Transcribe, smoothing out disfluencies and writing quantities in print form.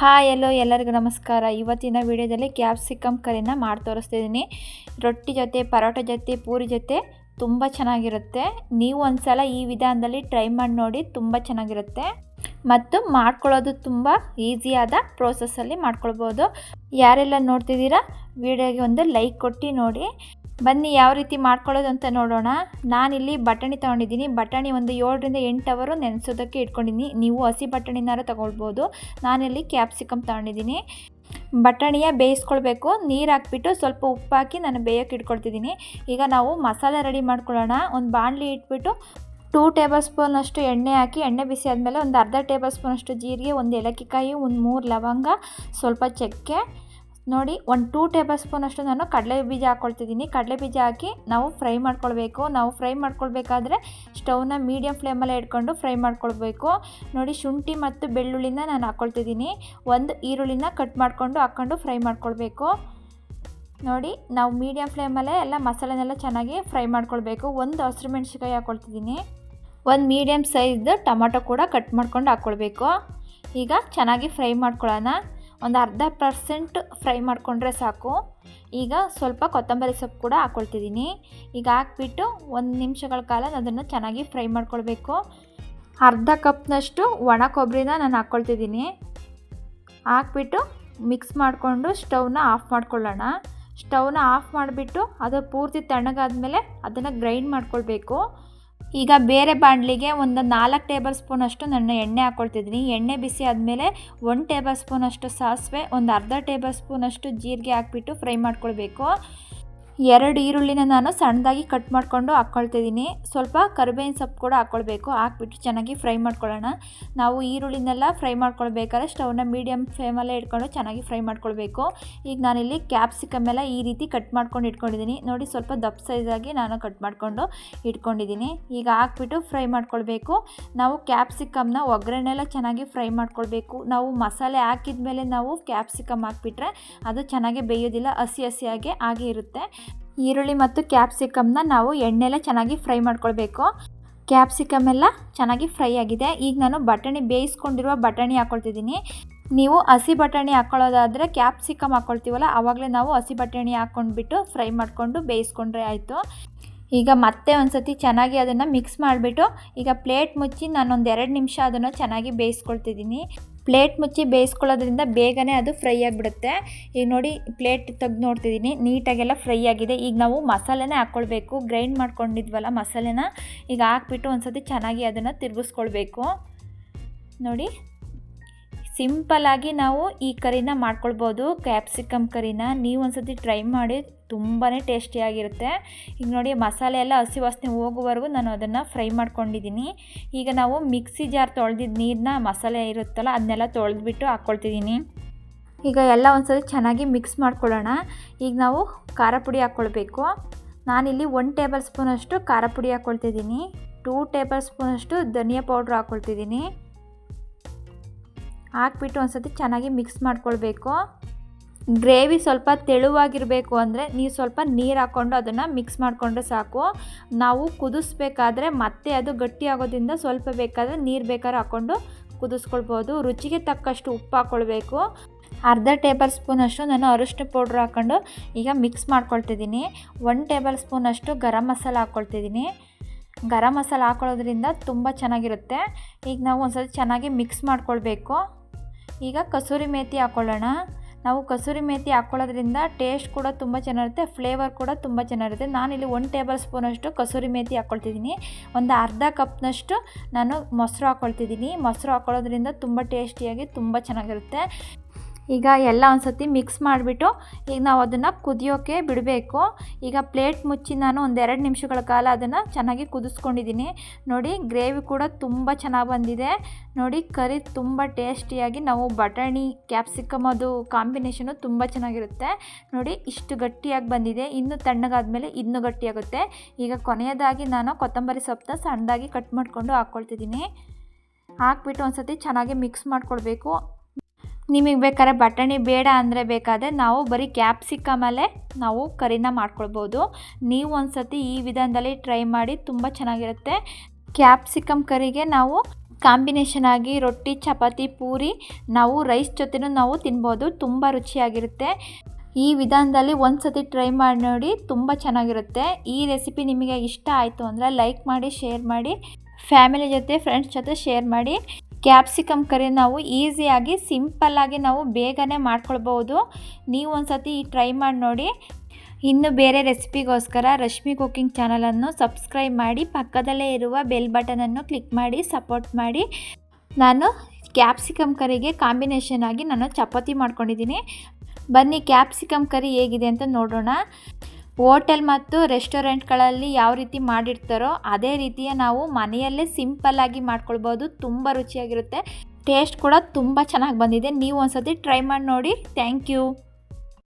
Hi ಎಲ್ಲರಿಗೂ ನಮಸ್ಕಾರ. ಇವತ್ತಿನ ವಿಡಿಯೋದಲ್ಲಿ ಕ್ಯಾಪ್ಸಿಕಮ್ ಕರಿನ ಮಾಡಿ ತೋರಿಸ್ತಿದ್ದೀನಿ. ರೊಟ್ಟಿ ಜೊತೆ, ಪರೋಟ ಜೊತೆ, ಪೂರಿ ಜೊತೆ ತುಂಬ ಚೆನ್ನಾಗಿರುತ್ತೆ. ನೀವು ಒಂದ್ಸಲ ಈ ವಿಧಾನದಲ್ಲಿ ಟ್ರೈ ಮಾಡಿ ನೋಡಿ, ತುಂಬ ಚೆನ್ನಾಗಿರುತ್ತೆ ಮತ್ತು ಮಾಡ್ಕೊಳ್ಳೋದು ತುಂಬ ಈಸಿಯಾದ ಪ್ರೋಸೆಸ್ಸಲ್ಲಿ ಮಾಡ್ಕೊಳ್ಬೋದು. ಯಾರೆಲ್ಲ ನೋಡ್ತಿದ್ದೀರಾ ವಿಡಿಯೋಗೆ ಒಂದು ಲೈಕ್ ಕೊಟ್ಟು ನೋಡಿ. ಬನ್ನಿ ಯಾವ ರೀತಿ ಮಾಡ್ಕೊಳ್ಳೋದು ಅಂತ ನೋಡೋಣ. ನಾನಿಲ್ಲಿ ಬಟಾಣಿ ತೊಗೊಂಡಿದ್ದೀನಿ. ಬಟಾಣಿ ಒಂದು 7 ರಿಂದ 8 ಅವರು ನೆನೆಸೋದಕ್ಕೆ ಇಟ್ಕೊಂಡಿದ್ದೀನಿ. ನೀವು ಹಸಿ ಬಟಾಣಿನಾರು ತೊಗೊಳ್ಬೋದು. ನಾನಿಲ್ಲಿ ಕ್ಯಾಪ್ಸಿಕಮ್ ತೊಗೊಂಡಿದ್ದೀನಿ. ಬಟಾಣಿಯ ಬೇಯಿಸ್ಕೊಳ್ಬೇಕು. ನೀರು ಹಾಕ್ಬಿಟ್ಟು ಸ್ವಲ್ಪ ಉಪ್ಪು ಹಾಕಿ ನಾನು ಬೇಯೋಕ್ಕೆ ಇಟ್ಕೊಳ್ತಿದ್ದೀನಿ. ಈಗ ನಾವು ಮಸಾಲೆ ರೆಡಿ ಮಾಡ್ಕೊಳ್ಳೋಣ. ಒಂದು ಬಾಣಲಿ ಇಟ್ಬಿಟ್ಟು 2 ಟೇಬಲ್ ಸ್ಪೂನ್ ಅಷ್ಟು ಎಣ್ಣೆ ಹಾಕಿ, ಎಣ್ಣೆ ಬಿಸಿ ಆದಮೇಲೆ ಒಂದು ಅರ್ಧ ಟೇಬಲ್ ಸ್ಪೂನ್ ಅಷ್ಟು ಜೀರಿಗೆ, ಒಂದು ಏಲಕ್ಕಿಕಾಯಿ, ಒಂದು 3 ಲವಂಗ, ಸ್ವಲ್ಪ ಚಕ್ಕೆ ನೋಡಿ, ಒಂದು 2 ಟೇಬಲ್ ಸ್ಪೂನ್ ಅಷ್ಟು ನಾನು ಕಡಲೆ ಬೀಜ ಹಾಕ್ಕೊಳ್ತಿದ್ದೀನಿ. ಕಡಲೆ ಬೀಜ ಹಾಕಿ ನಾವು ಫ್ರೈ ಮಾಡ್ಕೊಳ್ಬೇಕು. ನಾವು ಫ್ರೈ ಮಾಡ್ಕೊಳ್ಬೇಕಾದ್ರೆ ಸ್ಟವ್ನ ಮೀಡಿಯಮ್ ಫ್ಲೇಮಲ್ಲೇ ಇಟ್ಕೊಂಡು ಫ್ರೈ ಮಾಡ್ಕೊಳ್ಬೇಕು. ನೋಡಿ, ಶುಂಠಿ ಮತ್ತು ಬೆಳ್ಳುಳ್ಳಿನ ನಾನು ಹಾಕ್ಕೊಳ್ತಿದ್ದೀನಿ. ಒಂದು ಈರುಳ್ಳಿನ ಕಟ್ ಮಾಡಿಕೊಂಡು ಹಾಕ್ಕೊಂಡು ಫ್ರೈ ಮಾಡ್ಕೊಳ್ಬೇಕು. ನೋಡಿ, ನಾವು ಮೀಡಿಯಮ್ ಫ್ಲೇಮಲ್ಲೇ ಎಲ್ಲ ಮಸಾಲೆನೆಲ್ಲ ಚೆನ್ನಾಗಿ ಫ್ರೈ ಮಾಡ್ಕೊಳ್ಬೇಕು. ಒಂದು ಹಸಿರು ಮೆಣಸಿನ್ಕಾಯಿ ಹಾಕ್ಕೊಳ್ತಿದ್ದೀನಿ. ಒಂದು ಮೀಡಿಯಮ್ ಸೈಜ್ದು ಟೊಮೊಟೊ ಕೂಡ ಕಟ್ ಮಾಡ್ಕೊಂಡು ಹಾಕ್ಕೊಳ್ಬೇಕು. ಈಗ ಚೆನ್ನಾಗಿ ಫ್ರೈ ಮಾಡ್ಕೊಳ್ಳೋಣ. ಒಂದು 0.5% ಫ್ರೈ ಮಾಡಿಕೊಂಡ್ರೆ ಸಾಕು. ಈಗ ಸ್ವಲ್ಪ ಕೊತ್ತಂಬರಿ ಸೊಪ್ಪು ಕೂಡ ಹಾಕ್ಕೊಳ್ತಿದ್ದೀನಿ. ಈಗ ಹಾಕ್ಬಿಟ್ಟು 1 ನಿಮಿಷಗಳ ಕಾಲ ಅದನ್ನು ಚೆನ್ನಾಗಿ ಫ್ರೈ ಮಾಡ್ಕೊಳ್ಬೇಕು. ಅರ್ಧ ಕಪ್ನಷ್ಟು ಒಣ ಕೊಬ್ಬರಿನ ನಾನು ಹಾಕ್ಕೊಳ್ತಿದ್ದೀನಿ. ಹಾಕ್ಬಿಟ್ಟು ಮಿಕ್ಸ್ ಮಾಡಿಕೊಂಡು ಸ್ಟವ್ನ ಆಫ್ ಮಾಡ್ಕೊಳ್ಳೋಣ. ಸ್ಟವ್ನ ಆಫ್ ಮಾಡಿಬಿಟ್ಟು ಅದು ಪೂರ್ತಿ ತಣ್ಣಗಾದ್ಮೇಲೆ ಅದನ್ನು ಗ್ರೈಂಡ್ ಮಾಡ್ಕೊಳ್ಬೇಕು. ಈಗ ಬೇರೆ ಬಾಣಲಿಗೆ ಒಂದು 4 ಟೇಬಲ್ ಸ್ಪೂನ್ ಅಷ್ಟು ನಾನು ಎಣ್ಣೆ ಹಾಕ್ಕೊಳ್ತಿದ್ದೀನಿ. ಎಣ್ಣೆ ಬಿಸಿ ಆದಮೇಲೆ 1 ಟೇಬಲ್ ಸ್ಪೂನ್ ಅಷ್ಟು ಸಾಸಿವೆ, ಒಂದು ಅರ್ಧ ಟೇಬಲ್ ಸ್ಪೂನ್ ಅಷ್ಟು ಜೀರಿಗೆ ಹಾಕ್ಬಿಟ್ಟು ಫ್ರೈ ಮಾಡ್ಕೊಳ್ಬೇಕು. 2 ಈರುಳ್ಳಿನ ನಾನು ಸಣ್ಣದಾಗಿ ಕಟ್ ಮಾಡಿಕೊಂಡು ಹಾಕ್ಕೊಳ್ತಿದ್ದೀನಿ. ಸ್ವಲ್ಪ ಕರಿಬೇವಿನ ಸೊಪ್ಪು ಕೂಡ ಹಾಕ್ಕೊಳ್ಬೇಕು. ಹಾಕ್ಬಿಟ್ಟು ಚೆನ್ನಾಗಿ ಫ್ರೈ ಮಾಡ್ಕೊಳ್ಳೋಣ. ನಾವು ಈರುಳ್ಳಿನೆಲ್ಲ ಫ್ರೈ ಮಾಡ್ಕೊಳ್ಬೇಕಾದ್ರೆ ಸ್ಟವ್ನ ಮೀಡಿಯಮ್ ಫ್ಲೇಮಲ್ಲೇ ಇಟ್ಕೊಂಡು ಚೆನ್ನಾಗಿ ಫ್ರೈ ಮಾಡ್ಕೊಳ್ಬೇಕು. ಈಗ ನಾನಿಲ್ಲಿ ಕ್ಯಾಪ್ಸಿಕಮ್ ಎಲ್ಲ ಈ ರೀತಿ ಕಟ್ ಮಾಡ್ಕೊಂಡು ಇಟ್ಕೊಂಡಿದ್ದೀನಿ. ನೋಡಿ, ಸ್ವಲ್ಪ ದಪ್ಪ ಸೈಜಾಗಿ ನಾನು ಕಟ್ ಮಾಡಿಕೊಂಡು ಇಟ್ಕೊಂಡಿದ್ದೀನಿ. ಈಗ ಹಾಕ್ಬಿಟ್ಟು ಫ್ರೈ ಮಾಡ್ಕೊಳ್ಬೇಕು. ನಾವು ಕ್ಯಾಪ್ಸಿಕಮ್ನ ಒಗ್ಗರಣೆಲ್ಲ ಚೆನ್ನಾಗಿ ಫ್ರೈ ಮಾಡ್ಕೊಳ್ಬೇಕು. ನಾವು ಮಸಾಲೆ ಹಾಕಿದ ಮೇಲೆ ನಾವು ಕ್ಯಾಪ್ಸಿಕಮ್ ಹಾಕ್ಬಿಟ್ರೆ ಅದು ಚೆನ್ನಾಗಿ ಬೇಯೋದಿಲ್ಲ, ಹಸಿ ಹಸಿಯಾಗಿ ಹಾಗೆ ಇರುತ್ತೆ. ಈರುಳ್ಳಿ ಮತ್ತು ಕ್ಯಾಪ್ಸಿಕಮ್ನ ನಾವು ಎಣ್ಣೆಲ್ಲ ಚೆನ್ನಾಗಿ ಫ್ರೈ ಮಾಡ್ಕೊಳ್ಬೇಕು. ಕ್ಯಾಪ್ಸಿಕಮ್ ಎಲ್ಲ ಚೆನ್ನಾಗಿ ಫ್ರೈ ಆಗಿದೆ. ಈಗ ನಾನು ಬಟಾಣಿ ಬೇಯಿಸ್ಕೊಂಡಿರುವ ಬಟಾಣಿ ಹಾಕ್ಕೊಳ್ತಿದ್ದೀನಿ. ನೀವು ಹಸಿ ಬಟಾಣಿ ಹಾಕ್ಕೊಳ್ಳೋದಾದರೆ ಕ್ಯಾಪ್ಸಿಕಮ್ ಹಾಕ್ಕೊಳ್ತೀವಲ್ಲ, ಆವಾಗಲೇ ನಾವು ಹಸಿ ಬಟಾಣಿ ಹಾಕ್ಕೊಂಡ್ಬಿಟ್ಟು ಫ್ರೈ ಮಾಡಿಕೊಂಡು ಬೇಯಿಸ್ಕೊಂಡ್ರೆ ಆಯಿತು. ಈಗ ಮತ್ತೆ ಒಂದು ಸತಿ ಚೆನ್ನಾಗಿ ಅದನ್ನು ಮಿಕ್ಸ್ ಮಾಡಿಬಿಟ್ಟು ಈಗ ಪ್ಲೇಟ್ ಮುಚ್ಚಿ ನಾನೊಂದು 2 ನಿಮಿಷ ಅದನ್ನು ಚೆನ್ನಾಗಿ ಬೇಯಿಸ್ಕೊಳ್ತಿದ್ದೀನಿ. ಪ್ಲೇಟ್ ಮುಚ್ಚಿ ಬೇಯಿಸ್ಕೊಳ್ಳೋದ್ರಿಂದ ಬೇಗನೆ ಅದು ಫ್ರೈ ಆಗಿಬಿಡುತ್ತೆ. ಈಗ ನೋಡಿ, ಪ್ಲೇಟ್ ತೆಗೆದು ನೋಡ್ತಿದ್ದೀನಿ, ನೀಟಾಗೆಲ್ಲ ಫ್ರೈ ಆಗಿದೆ. ಈಗ ನಾವು ಮಸಾಲೆನೇ ಹಾಕ್ಕೊಳ್ಬೇಕು. ಗ್ರೈಂಡ್ ಮಾಡ್ಕೊಂಡಿದ್ವಲ್ಲ ಮಸಾಲೆನ ಈಗ ಹಾಕ್ಬಿಟ್ಟು ಒಂದು ಸತಿ ಚೆನ್ನಾಗಿ ಅದನ್ನು ತಿರುಗಿಸ್ಕೊಳ್ಬೇಕು. ನೋಡಿ, ಸಿಂಪಲ್ಲಾಗಿ ನಾವು ಈ ಕರಿನ ಮಾಡ್ಕೊಳ್ಬೋದು. ಕ್ಯಾಪ್ಸಿಕಮ್ ಕರಿನ ನೀವು ಒಂದು ಸತಿ ಟ್ರೈ ಮಾಡಿ, ತುಂಬಾ ಟೇಸ್ಟಿಯಾಗಿರುತ್ತೆ. ಈಗ ನೋಡಿ, ಮಸಾಲೆ ಎಲ್ಲ ಹಸಿ ವಾಸನೆ ಹೋಗುವವರೆಗೂ ನಾನು ಅದನ್ನು ಫ್ರೈ ಮಾಡ್ಕೊಂಡಿದ್ದೀನಿ. ಈಗ ನಾವು ಮಿಕ್ಸಿ ಜಾರ್ ತೊಳೆದಿದ್ದ ನೀರನ್ನ, ಮಸಾಲೆ ಇರುತ್ತಲ್ಲ ಅದನ್ನೆಲ್ಲ ತೊಳೆದ್ಬಿಟ್ಟು ಹಾಕ್ಕೊಳ್ತಿದ್ದೀನಿ. ಈಗ ಎಲ್ಲ ಒಂದ್ಸತಿ ಚೆನ್ನಾಗಿ ಮಿಕ್ಸ್ ಮಾಡ್ಕೊಳ್ಳೋಣ. ಈಗ ನಾವು ಖಾರ ಪುಡಿ ಹಾಕ್ಕೊಳ್ಬೇಕು. ನಾನಿಲ್ಲಿ 1 ಟೇಬಲ್ ಸ್ಪೂನ್ ಅಷ್ಟು ಖಾರ ಪುಡಿ ಹಾಕ್ಕೊಳ್ತಿದ್ದೀನಿ. 2 ಟೇಬಲ್ ಸ್ಪೂನ್ ಅಷ್ಟು ಧನಿಯಾ ಪೌಡ್ರ್ ಹಾಕ್ಕೊಳ್ತಿದ್ದೀನಿ. ಹಾಕ್ಬಿಟ್ಟು ಒಂದು ಸತಿ ಚೆನ್ನಾಗಿ ಮಿಕ್ಸ್ ಮಾಡ್ಕೊಳ್ಬೇಕು. ಗ್ರೇವಿ ಸ್ವಲ್ಪ ತೆಳುವಾಗಿರಬೇಕು ಅಂದರೆ ನೀವು ಸ್ವಲ್ಪ ನೀರು ಹಾಕ್ಕೊಂಡು ಅದನ್ನು ಮಿಕ್ಸ್ ಮಾಡಿಕೊಂಡ್ರೆ ಸಾಕು. ನಾವು ಕುದಿಸ್ಬೇಕಾದ್ರೆ ಮತ್ತೆ ಅದು ಗಟ್ಟಿ ಆಗೋದ್ರಿಂದ ಸ್ವಲ್ಪ ಬೇಕಾದರೆ ನೀರು ಬೇಕಾದ್ರೆ ಹಾಕ್ಕೊಂಡು ಕುದಿಸ್ಕೊಳ್ಬೋದು. ರುಚಿಗೆ ತಕ್ಕಷ್ಟು ಉಪ್ಪು ಹಾಕ್ಕೊಳ್ಬೇಕು. ಅರ್ಧ ಟೇಬಲ್ ಸ್ಪೂನ್ ಅಷ್ಟು ನಾನು ಅರಿಶಿನ ಪೌಡ್ರ್ ಹಾಕ್ಕೊಂಡು ಈಗ ಮಿಕ್ಸ್ ಮಾಡ್ಕೊಳ್ತಿದ್ದೀನಿ. 1 ಟೇಬಲ್ ಸ್ಪೂನ್ ಅಷ್ಟು ಗರಂ ಮಸಾಲ ಹಾಕ್ಕೊಳ್ತಿದ್ದೀನಿ. ಗರಂ ಮಸಾಲ ಹಾಕ್ಕೊಳ್ಳೋದ್ರಿಂದ ತುಂಬ ಚೆನ್ನಾಗಿರುತ್ತೆ. ಈಗ ನಾವು ಒಂದು ಸಲ ಚೆನ್ನಾಗಿ ಮಿಕ್ಸ್ ಮಾಡ್ಕೊಳ್ಬೇಕು. ಈಗ ಕಸೂರಿ ಮೇಥಿ ಹಾಕ್ಕೊಳ್ಳೋಣ. ನಾವು ಕಸೂರಿ ಮೇಥಿ ಹಾಕ್ಕೊಳ್ಳೋದ್ರಿಂದ ಟೇಸ್ಟ್ ಕೂಡ ತುಂಬ ಚೆನ್ನಾಗಿರುತ್ತೆ, ಫ್ಲೇವರ್ ಕೂಡ ತುಂಬ ಚೆನ್ನಾಗಿರುತ್ತೆ. ನಾನಿಲ್ಲಿ 1 ಟೇಬಲ್ ಸ್ಪೂನಷ್ಟು ಕಸೂರಿ ಮೇಥಿ ಹಾಕ್ಕೊಳ್ತಿದ್ದೀನಿ. ಒಂದು ಅರ್ಧ ಕಪ್ನಷ್ಟು ನಾನು ಮೊಸರು ಹಾಕ್ಕೊಳ್ತಿದ್ದೀನಿ. ಮೊಸರು ಹಾಕ್ಕೊಳ್ಳೋದ್ರಿಂದ ತುಂಬ ಟೇಸ್ಟಿಯಾಗಿ ತುಂಬ ಚೆನ್ನಾಗಿರುತ್ತೆ. ಈಗ ಎಲ್ಲ ಒಂದು ಸತಿ ಮಿಕ್ಸ್ ಮಾಡಿಬಿಟ್ಟು ಈಗ ನಾವು ಅದನ್ನು ಕುದಿಯೋಕ್ಕೆ ಬಿಡಬೇಕು. ಈಗ ಪ್ಲೇಟ್ ಮುಚ್ಚಿ ನಾನು ಒಂದು 2 ನಿಮಿಷಗಳ ಕಾಲ ಅದನ್ನು ಚೆನ್ನಾಗಿ ಕುದಿಸ್ಕೊಂಡಿದ್ದೀನಿ. ನೋಡಿ, ಗ್ರೇವಿ ಕೂಡ ತುಂಬ ಚೆನ್ನಾಗಿ ಬಂದಿದೆ. ನೋಡಿ, ಕರಿ ತುಂಬ ಟೇಸ್ಟಿಯಾಗಿ, ನಾವು ಬಟಾಣಿ ಕ್ಯಾಪ್ಸಿಕಮ್ ಅದು ಕಾಂಬಿನೇಷನು ತುಂಬ ಚೆನ್ನಾಗಿರುತ್ತೆ. ನೋಡಿ, ಇಷ್ಟು ಗಟ್ಟಿಯಾಗಿ ಬಂದಿದೆ. ಇನ್ನು ತಣ್ಣಗಾದ್ಮೇಲೆ ಇನ್ನೂ ಗಟ್ಟಿಯಾಗುತ್ತೆ. ಈಗ ಕೊನೆಯದಾಗಿ ನಾನು ಕೊತ್ತಂಬರಿ ಸೊಪ್ಪನ್ನ ಸಣ್ಣದಾಗಿ ಕಟ್ ಮಾಡಿಕೊಂಡು ಹಾಕ್ಕೊಳ್ತಿದ್ದೀನಿ. ಹಾಕ್ಬಿಟ್ಟು ಒಂದು ಸತಿ ಚೆನ್ನಾಗಿ ಮಿಕ್ಸ್ ಮಾಡ್ಕೊಳ್ಬೇಕು. ನಿಮಗೆ ಬೇಕಾದ್ರೆ ಬಟಾಣಿ ಬೇಡ ಅಂದರೆ ಬೇಕಾದರೆ ನಾವು ಬರೀ ಕ್ಯಾಪ್ಸಿಕಮಲ್ಲೇ ನಾವು ಕರಿನ ಮಾಡ್ಕೊಳ್ಬೋದು. ನೀವು ಒಂದು ಸತಿ ಈ ವಿಧಾನದಲ್ಲಿ ಟ್ರೈ ಮಾಡಿ, ತುಂಬ ಚೆನ್ನಾಗಿರುತ್ತೆ. ಕ್ಯಾಪ್ಸಿಕಮ್ ಕರಿಗೆ ನಾವು ಕಾಂಬಿನೇಷನ್ ಆಗಿ ರೊಟ್ಟಿ, ಚಪಾತಿ, ಪೂರಿ, ನಾವು ರೈಸ್ ಜೊತೆನೂ ನಾವು ತಿನ್ಬೋದು. ತುಂಬ ರುಚಿಯಾಗಿರುತ್ತೆ. ಈ ವಿಧಾನದಲ್ಲಿ ಒಂದು ಸತಿ ಟ್ರೈ ಮಾಡಿ ನೋಡಿ, ತುಂಬ ಚೆನ್ನಾಗಿರುತ್ತೆ. ಈ ರೆಸಿಪಿ ನಿಮಗೆ ಇಷ್ಟ ಆಯಿತು ಅಂದರೆ ಲೈಕ್ ಮಾಡಿ, ಶೇರ್ ಮಾಡಿ, ಫ್ಯಾಮಿಲಿ ಜೊತೆ, ಫ್ರೆಂಡ್ಸ್ ಜೊತೆ ಶೇರ್ ಮಾಡಿ. ಕ್ಯಾಪ್ಸಿಕಮ್ ಕರಿ ನಾವು ಈಸಿಯಾಗಿ, ಸಿಂಪಲ್ಲಾಗಿ ನಾವು ಬೇಗನೆ ಮಾಡ್ಕೊಳ್ಬೋದು. ನೀವು ಒಂದು ಸತಿ ಟ್ರೈ ಮಾಡಿ ನೋಡಿ. ಇನ್ನು ಬೇರೆ ರೆಸಿಪಿಗೋಸ್ಕರ ರಶ್ಮಿ ಕುಕಿಂಗ್ ಚಾನಲನ್ನು ಸಬ್ಸ್ಕ್ರೈಬ್ ಮಾಡಿ, ಪಕ್ಕದಲ್ಲೇ ಇರುವ ಬೆಲ್ ಬಟನನ್ನು ಕ್ಲಿಕ್ ಮಾಡಿ ಸಪೋರ್ಟ್ ಮಾಡಿ. ನಾನು ಕ್ಯಾಪ್ಸಿಕಮ್ ಕರಿಗೆ ಕಾಂಬಿನೇಷನ್ ಆಗಿ ನಾನು ಚಪಾತಿ ಮಾಡ್ಕೊಂಡಿದ್ದೀನಿ. ಬನ್ನಿ ಕ್ಯಾಪ್ಸಿಕಮ್ ಕರಿ ಹೇಗಿದೆ ಅಂತ ನೋಡೋಣ. ಹೋಟೆಲ್ ಮತ್ತು ರೆಸ್ಟೋರೆಂಟ್ಗಳಲ್ಲಿ ಯಾವ ರೀತಿ ಮಾಡಿರ್ತಾರೋ ಅದೇ ರೀತಿಯ ನಾವು ಮನೆಯಲ್ಲೇ ಸಿಂಪಲ್ಲಾಗಿ ಮಾಡ್ಕೊಳ್ಬೋದು. ತುಂಬ ರುಚಿಯಾಗಿರುತ್ತೆ. ಟೇಸ್ಟ್ ಕೂಡ ತುಂಬ ಚೆನ್ನಾಗಿ ಬಂದಿದೆ. ನೀವು ಒಂದು ಸತಿ ಟ್ರೈ ಮಾಡಿ ನೋಡಿ. Thank you.